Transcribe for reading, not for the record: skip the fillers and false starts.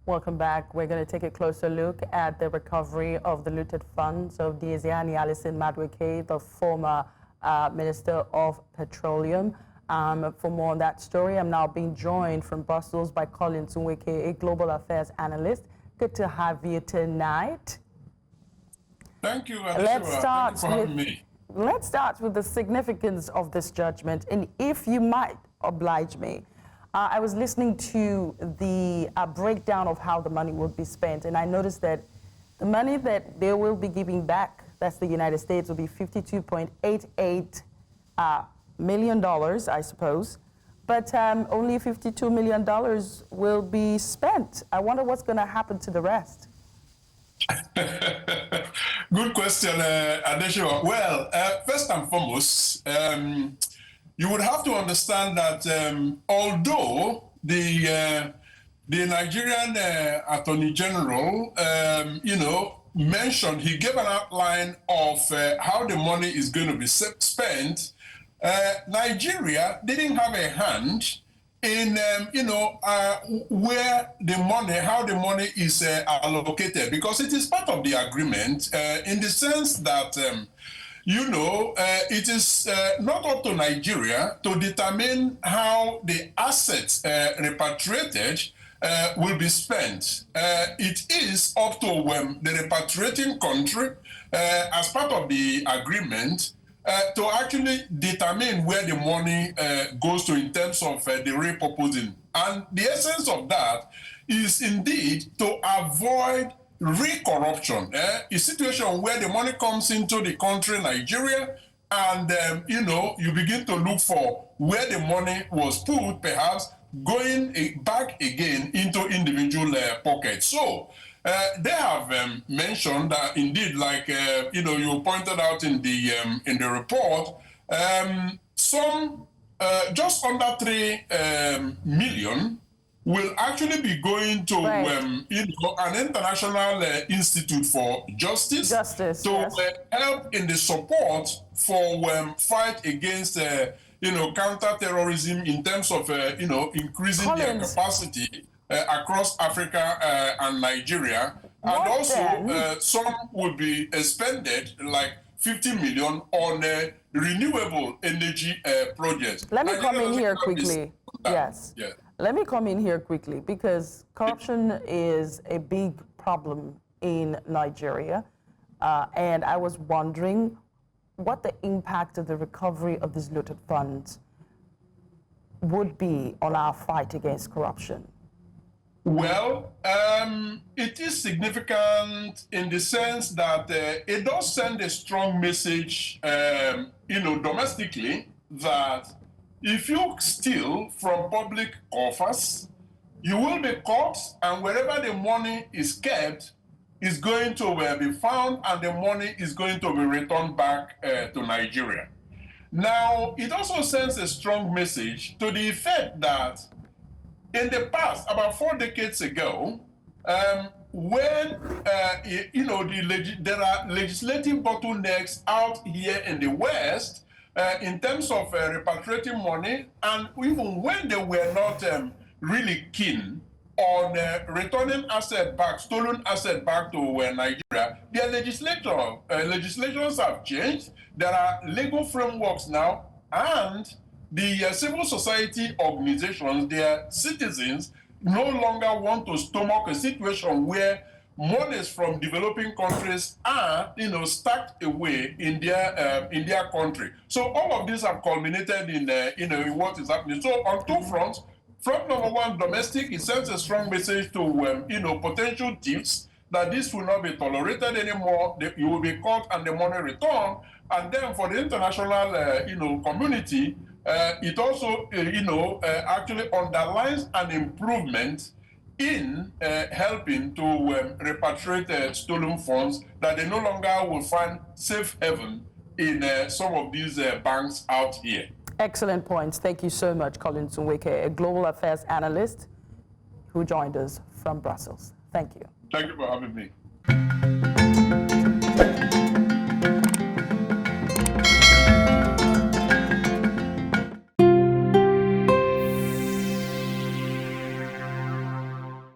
Welcome back. We're going to take a closer look at the recovery of the looted funds of Diezani, Alison-Madueke, the former Minister of Petroleum. For more on that story, I'm now being joined from Brussels by Collins Nweke, a global affairs analyst. Good to have you tonight. Thank you, Let's start Thank you for having me. Let's start with the significance of this judgment, and if you might oblige me. I was listening to the breakdown of how the money would be spent, and I noticed that the money that they will be giving back, that's the United States, will be $52.88 million, I suppose, but only $52 million will be spent. I wonder what's going to happen to the rest. Good question, Adeshewa. Well, first and foremost, you would have to understand that although the Nigerian Attorney General, mentioned, he gave an outline of how the money is going to be spent, Nigeria didn't have a hand in, where the money, how the money is allocated, because it is part of the agreement in the sense that, it is not up to Nigeria to determine how the assets repatriated will be spent. It is up to the repatriating country, as part of the agreement, to actually determine where the money goes to in terms of the repurposing. And the essence of that is indeed to avoid re-corruption, a situation where the money comes into the country, Nigeria, and, you begin to look for where the money was put, perhaps going back again into individual pockets. So they have mentioned that indeed, like, you pointed out in the report, some just under 3 million will actually be going to an international institute for justice to help in the support for fight against counter-terrorism in terms of increasing their capacity across Africa and Nigeria. And also some will be expended, like 50 million on renewable energy projects. Let me come in here quickly. Yes. Yeah. Let me come in here quickly, because corruption is a big problem in Nigeria. And I was wondering what the impact of the recovery of these looted funds would be on our fight against corruption. Well, it is significant in the sense that it does send a strong message, domestically, that if you steal from public coffers, you will be caught, and wherever the money is kept is going to be found, and the money is going to be returned back to Nigeria. Now, it also sends a strong message to the effect that in the past, about 4 decades ago, when there are legislative bottlenecks out here in the West in terms of repatriating money, and even when they were not really keen on returning stolen asset back to Nigeria, their legislations have changed. There are legal frameworks now, and the civil society organizations, their citizens, no longer want to stomach a situation where monies from developing countries are, stacked away in their country. So all of these have culminated in, in what is happening. So on two fronts. Front number one, domestic, it sends a strong message to, potential thieves that this will not be tolerated anymore. You will be caught and the money returned. And then for the international, community, it also, actually underlines an improvement in helping to repatriate stolen funds, that they no longer will find safe haven in some of these banks out here. Excellent points. Thank you so much, Collins Nweke, a global affairs analyst who joined us from Brussels. Thank you. Thank you for having me.